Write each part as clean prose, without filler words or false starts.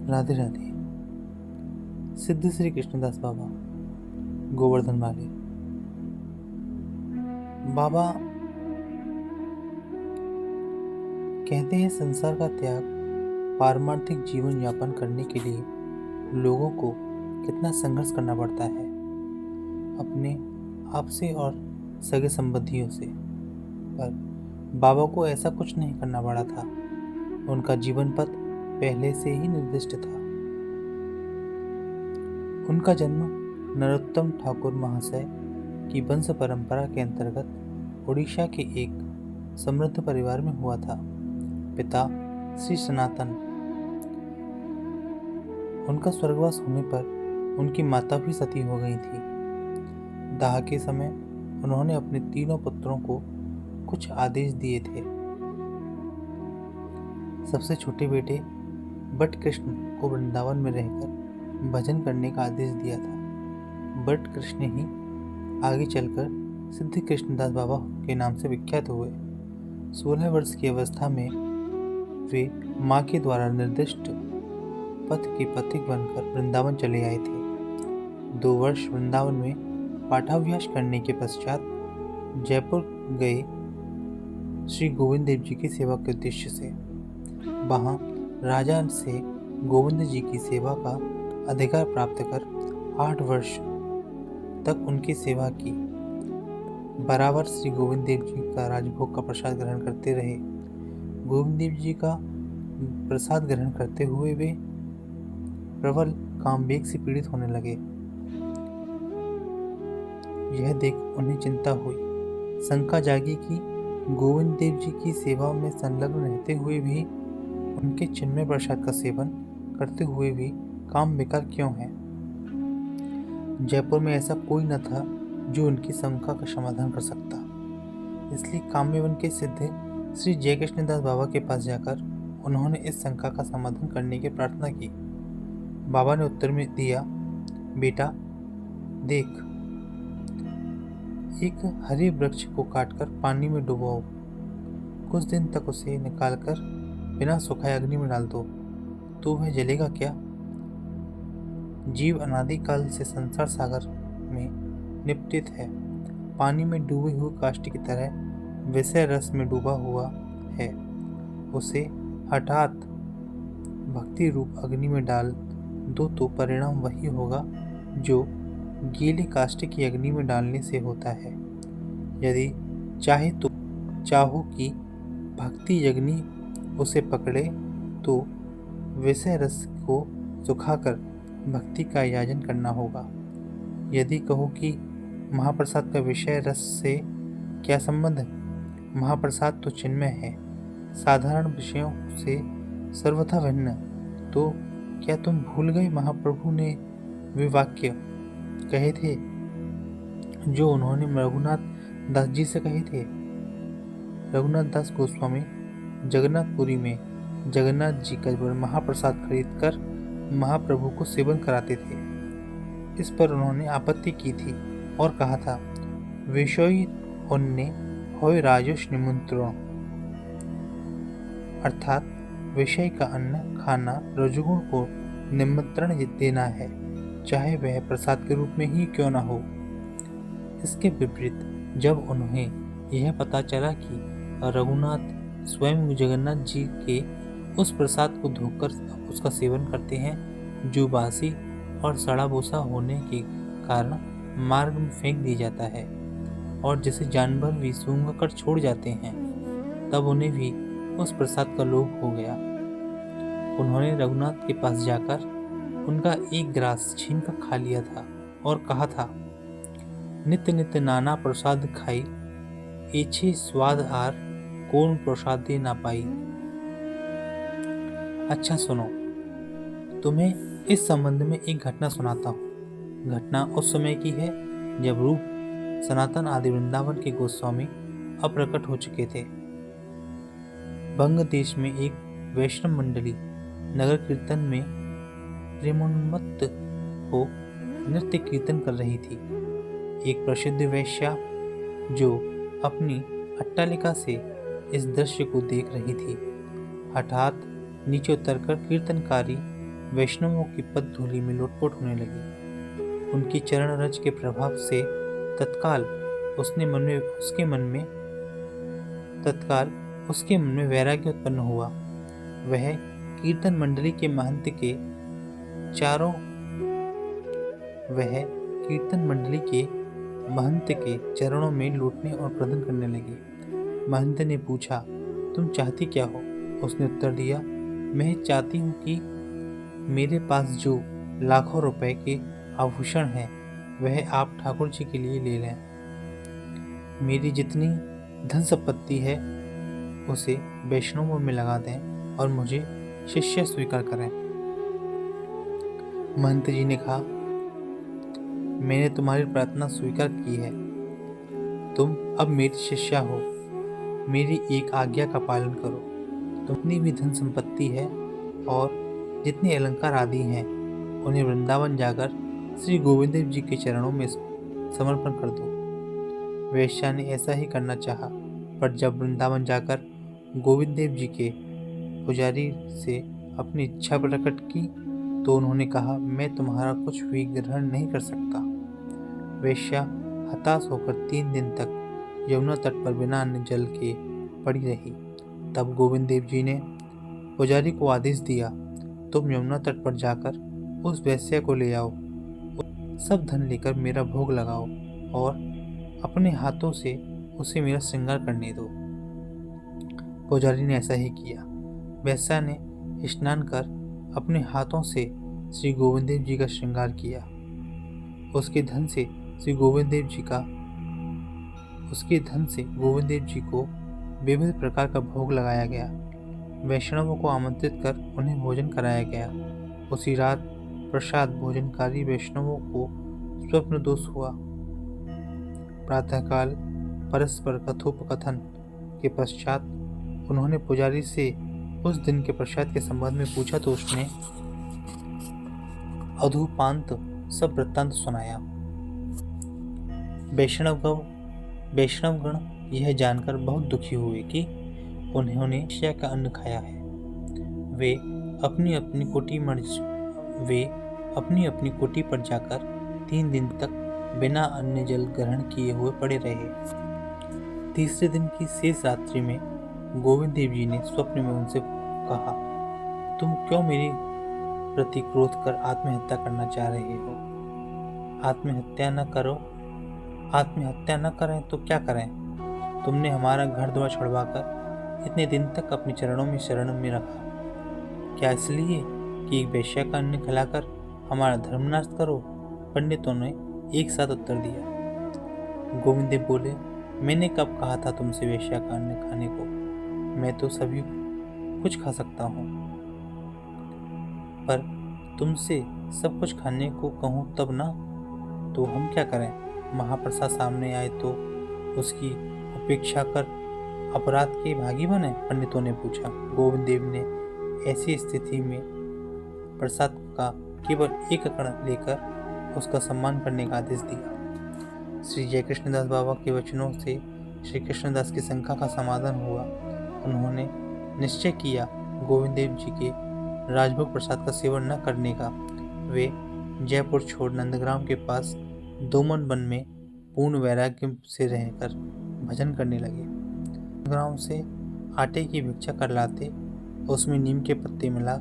राधे राधे। सिद्ध श्री कृष्णदास बाबा, गोवर्धन वाले बाबा कहते हैं, संसार का त्याग पारमार्थिक जीवन यापन करने के लिए लोगों को कितना संघर्ष करना पड़ता है, अपने आप से और सगे संबंधियों से। पर बाबा को ऐसा कुछ नहीं करना पड़ा था। उनका जीवन पथ पहले से ही निर्दिष्ट था। उनका जन्म नरोत्तम ठाकुर महाशय की वंश परंपरा के अंतर्गत उड़ीसा के एक समृद्ध परिवार में हुआ था। पिता श्री सनातन। उनका स्वर्गवास होने पर उनकी माता भी सती हो गई थी। दाह के समय उन्होंने अपने तीनों पुत्रों को कुछ आदेश दिए थे। सबसे छोटे बेटे बट कृष्ण को वृंदावन में रहकर भजन करने का आदेश दिया था। बट कृष्ण ही आगे चलकर सिद्ध कृष्णदास बाबा के नाम से विख्यात हुए। 16 वर्ष की अवस्था में वे माँ के द्वारा निर्दिष्ट पथ के पथिक बनकर वृंदावन चले आए थे। 2 वर्ष वृंदावन में पाठाभ्यास करने के पश्चात जयपुर गए श्री गोविंद देव जी की सेवा के उद्देश्य से। वहाँ राजा से गोविंद जी की सेवा का अधिकार प्राप्त कर 8 वर्ष तक उनकी सेवा की। बराबर श्री गोविंद देव जी का राजभोग का प्रसाद ग्रहण करते रहे। गोविंद देव जी का प्रसाद ग्रहण करते हुए वे प्रबल कामवेग से पीड़ित होने लगे। यह देख उन्हें चिंता हुई। शंका जागी कि गोविंद देव जी की सेवा में संलग्न रहते हुए भी, उनके चिन्मय प्रसाद का सेवन करते हुए भी काम बेकार क्यों है। जयपुर में ऐसा कोई न था जो उनकी शंका का समाधान कर सकता। इसलिए काम्यवन के सिद्ध श्री जय कृष्णदास बाबा के पास जाकर उन्होंने इस शंका का समाधान करने की प्रार्थना की। बाबा ने उत्तर में दिया, बेटा देख, एक हरे वृक्ष को काटकर पानी में डुबाओ, कुछ दिन तक उसे निकालकर बिना सुखाए अग्नि में डाल दो, तो वह जलेगा क्या। जीव अनादिकाल से संसार सागर में निपतित है। पानी में डूबे हुए काष्ठ की तरह विषय रस में डूबा हुआ है। उसे हठात भक्ति रूप अग्नि में डाल दो तो परिणाम वही होगा जो गीले काष्ठ की अग्नि में डालने से होता है। यदि चाहो कि भक्ति अग्नि उसे पकड़े तो विषय रस को सुखाकर भक्ति का याजन करना होगा। यदि कहो कि महाप्रसाद का विषय रस से क्या संबंध है, महाप्रसाद तो चिन्मय है, साधारण विषयों से सर्वथा भिन्न, तो क्या तुम भूल गए महाप्रभु ने वे वाक्य कहे थे जो उन्होंने रघुनाथ दास जी से कहे थे। रघुनाथ दास गोस्वामी जगन्नाथपुरी में जगन्नाथ जी का महाप्रसाद खरीद कर महाप्रभु को सेवन कराते थे। इस पर उन्होंने आपत्ति की थी और कहा था, विषय उन्ने होय राजोष निमंत्रण, अर्थात विषय का अन्न खाना रजोगुण को निमंत्रण देना है, चाहे वह प्रसाद के रूप में ही क्यों न हो। इसके विपरीत जब उन्हें यह पता चला कि रघुनाथ स्वयं जगन्नाथ जी के उस प्रसाद को धोकर उसका सेवन करते हैं जो बासी और सड़ा भूसा होने के कारण मार्ग में फेंक दिया जाता है और जिसे जानवर भी सूंघ कर छोड़ जाते हैं, तब उन्हें भी उस प्रसाद का लोभ हो गया। उन्होंने रघुनाथ के पास जाकर उनका एक ग्रास छीन कर खा लिया था और कहा था, नित्य नित्य नाना प्रसाद खाई, एछे स्वाद आर कौन प्रसादे ना पाई। अच्छा सुनो, तुम्हें इस संबंध में एक घटना सुनाता हूँ। घटना उस समय की है जब रूप सनातन आदि वृंदावन के गोस्वामी अप्रकट हो चुके थे। बंग देश में एक वैष्णव मंडली नगर कीर्तन में प्रेमोन्मत्त हो नृत्य कीर्तन कर रही थी। एक प्रसिद्ध वेश्या जो अपनी अट्टालिका से इस दृश्य को देख रही थी, हठात नीचे उतरकर कीर्तनकारी वैष्णवों की पद धूलि में लोटपोट होने लगी। उनकी चरण रज के प्रभाव से तत्काल उसके मन में वैराग्य उत्पन्न हुआ। वह कीर्तन मंडली के महंत के चरणों में लूटने और प्रदन करने लगी। महंत ने पूछा, तुम चाहती क्या हो? उसने उत्तर दिया, मैं चाहती हूँ कि मेरे पास जो लाखों रुपए के आभूषण हैं वह आप ठाकुर जी के लिए ले लें। मेरी जितनी धन संपत्ति है उसे वैष्णवों में लगा दें और मुझे शिष्य स्वीकार करें। महंत जी ने कहा, मैंने तुम्हारी प्रार्थना स्वीकार की है। तुम अब मेरी शिष्या हो। मेरी एक आज्ञा का पालन करो। जितनी भी धन संपत्ति है और जितने अलंकार आदि हैं उन्हें वृंदावन जाकर श्री गोविंद देव जी के चरणों में समर्पण कर दो। वेश्या ने ऐसा ही करना चाहा, पर जब वृंदावन जाकर गोविंद देव जी के पुजारी से अपनी इच्छा प्रकट की तो उन्होंने कहा, मैं तुम्हारा कुछ भी ग्रहण नहीं कर सकता। वेश्या हताश होकर 3 दिन तक यमुना तट पर बिना अन्न जल के पड़ी रही। तब गोविंद देव जी ने पुजारी को आदेश दिया, तुम यमुना तट पर जाकर उस वेश्या को ले आओ, सब धन लेकर मेरा भोग लगाओ और अपने हाथों से उसे मेरा श्रृंगार करने दो। पुजारी ने ऐसा ही किया। वेश्या ने स्नान कर अपने हाथों से श्री गोविंद देव जी का श्रृंगार किया। उसके धन से गोविंद देव जी को विविध प्रकार का भोग लगाया गया। वैष्णवों को आमंत्रित कर उन्हें भोजन कराया गया। उसी रात प्रसाद भोजनकारी वैष्णवों को स्वप्न दोष हुआ। प्रातःकाल परस्पर कथोपकथन के पश्चात उन्होंने पुजारी से उस दिन के प्रसाद के संबंध में पूछा तो उसने अधोपांत सब वृत्तांत सुनाया। वैष्णवगण यह जानकर बहुत दुखी हुए कि उन्होंने वेश्या का अन्न खाया है। वे अपनी अपनी कोठी पर जाकर 3 दिन तक बिना अन्न जल ग्रहण किए हुए पड़े रहे। तीसरे दिन की शेष रात्रि में गोविंद देव जी ने स्वप्न में उनसे कहा, तुम क्यों मेरी प्रति क्रोध कर आत्महत्या करना चाह रहे हो? आत्महत्या न करें तो क्या करें? तुमने हमारा घर द्वार छुड़वाकर इतने दिन तक अपने चरणों में शरण में रखा, क्या इसलिए कि एक वेश्या का अन्न खिलाकर हमारा धर्मनाश करो? पंडितों ने एक साथ उत्तर दिया। गोविंद देव बोले, मैंने कब कहा था तुमसे वेश्या का अन्न खाने को? मैं तो सभी कुछ खा सकता हूँ, पर तुमसे सब कुछ खाने को कहूँ तब ना, तो हम क्या करें? महाप्रसाद सामने आए तो उसकी उपेक्षा कर अपराध के भागी बने? पंडितों ने पूछा। गोविंद देव ने ऐसी स्थिति में प्रसाद का केवल एक कण लेकर उसका सम्मान करने का आदेश दिया। श्री जय कृष्णदास बाबा के वचनों से श्री कृष्णदास की शंका का समाधान हुआ। उन्होंने निश्चय किया गोविंद देव जी के राजभोग प्रसाद का सेवन न करने का। वे जयपुर छोड़ नंदग्राम के पास दोमन वन में पूर्ण वैराग्य से रहकर भजन करने लगे। नंदग्राम से आटे की भिक्षा कर लाते, उसमें नीम के पत्ते मिला,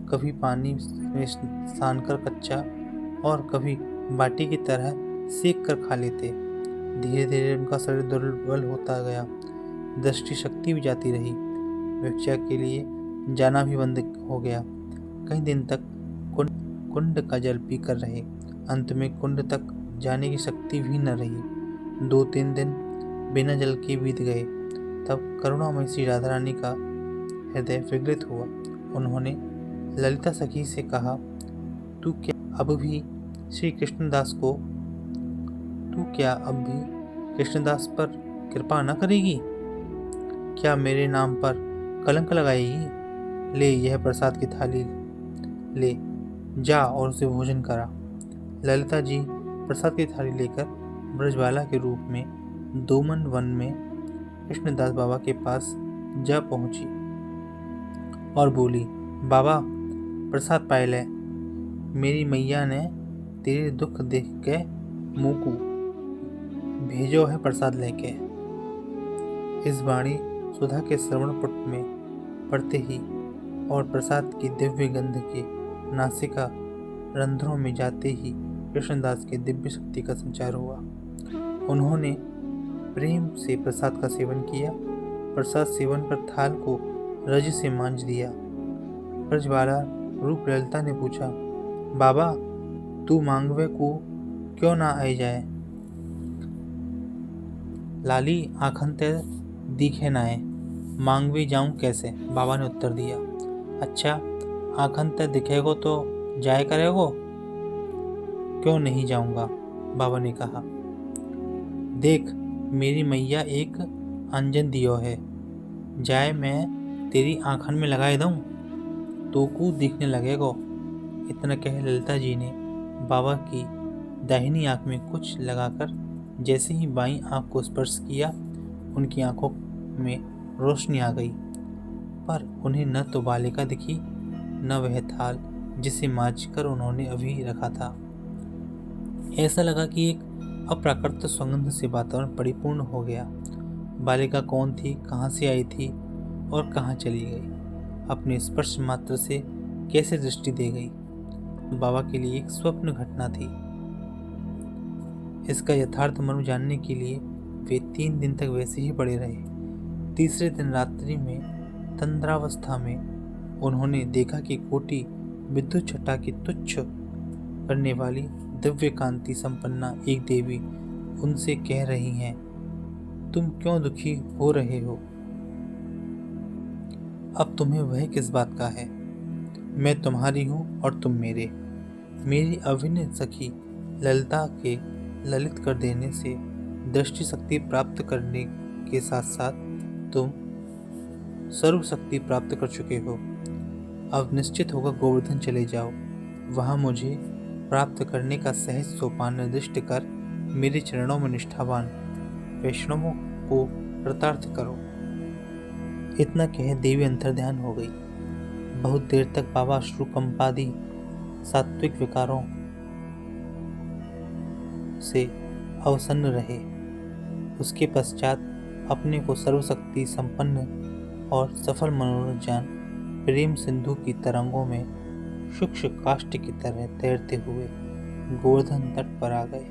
कभी पानी में सान कर कच्चा और कभी बाटी की तरह सेक कर खा लेते। धीरे धीरे उनका शरीर दुर्बल होता गया, दृष्टि शक्ति भी जाती रही। भिक्षा के लिए जाना भी बंद हो गया। कई दिन तक कुंड का जल पी कर रहे। अंत में कुंड तक जाने की शक्ति भी न रही। 2-3 दिन बिना जल के बीत गए। तब करुणामयी श्री राधा रानी का हृदय विगलित हुआ। उन्होंने ललिता सखी से कहा, तू क्या अब भी कृष्णदास पर कृपा न करेगी? क्या मेरे नाम पर कलंक लगाएगी? ले यह प्रसाद की थाली ले, जा और उसे भोजन करा। ललिता जी प्रसाद की थाली लेकर ब्रजबाला के रूप में दोमन वन में कृष्णदास बाबा के पास जा पहुंची और बोली, बाबा प्रसाद पाए ले। मेरी मैया ने तेरे दुख देख के मुकू भेजो है प्रसाद लेके। इस वाणी सुधा के श्रवण पुट में पड़ते ही और प्रसाद की दिव्य गंध के नासिका रंध्रों में जाते ही कृष्णदास के दिव्य शक्ति का संचार हुआ। उन्होंने प्रेम से प्रसाद का सेवन किया। प्रसाद सेवन कर थाल को रज से मांझ दिया। ब्रजबाला रूप ललिता ने पूछा, बाबा तू मांगवे को क्यों ना आई जाए? लाली आखन ते दिखे नाए, मांगवी जाऊं कैसे? बाबा ने उत्तर दिया। अच्छा आखन ते दिखेगो तो जाए करेगो? क्यों नहीं जाऊंगा, बाबा ने कहा। देख मेरी मैया एक अंजन दियो है, जाए मैं तेरी आँखन में लगाए दूं तो को दिखने लगेगो। इतना कह ललिता जी ने बाबा की दाहिनी आंख में कुछ लगाकर जैसे ही बाईं आंख को स्पर्श किया, उनकी आंखों में रोशनी आ गई। पर उन्हें न तो बालिका दिखी न वह थाल जिसे मांझकर उन्होंने अभी रखा था। ऐसा लगा कि एक अप्राकृत सुगंध से वातावरण परिपूर्ण हो गया। बालिका कौन थी, कहाँ से आई थी और कहाँ चली गई, अपने स्पर्श मात्र से कैसे दृष्टि दे गई, बाबा के लिए एक स्वप्न घटना थी। इसका यथार्थ मर्म जानने के लिए वे 3 दिन तक वैसे ही पड़े रहे। तीसरे दिन रात्रि में तंद्रावस्था में उन्होंने देखा कि कोटि विद्युत छटा की तुच्छ करने वाली दिव्य कांति संपन्ना एक देवी उनसे कह रही हैं, तुम क्यों दुखी हो रहे हो? अब तुम्हें वह किस बात का है? मैं तुम्हारी हूँ और तुम मेरे। मेरी अभिन्न सखी ललिता के ललित कर देने से दृष्टि शक्ति प्राप्त करने के साथ साथ तुम सर्व शक्ति प्राप्त कर चुके हो। अब निश्चित होकर गोवर्धन चले जाओ। वहाँ मुझे प्राप्त करने का सहज सोपान निर्दिष्ट कर मेरे चरणों में निष्ठावान वैष्णवों को कृतार्थ करो। इतना कह देवी अंतर्ध्यान हो गई। बहुत देर तक बाबा अश्रुकंपादि सात्विक विकारों से अवसन्न रहे। उसके पश्चात अपने को सर्वशक्ति संपन्न और सफल मनोरथ जान प्रेम सिंधु की तरंगों में सूक्ष्म काष्ठ की तरह तैरते हुए गोवर्धन तट पर आ गए।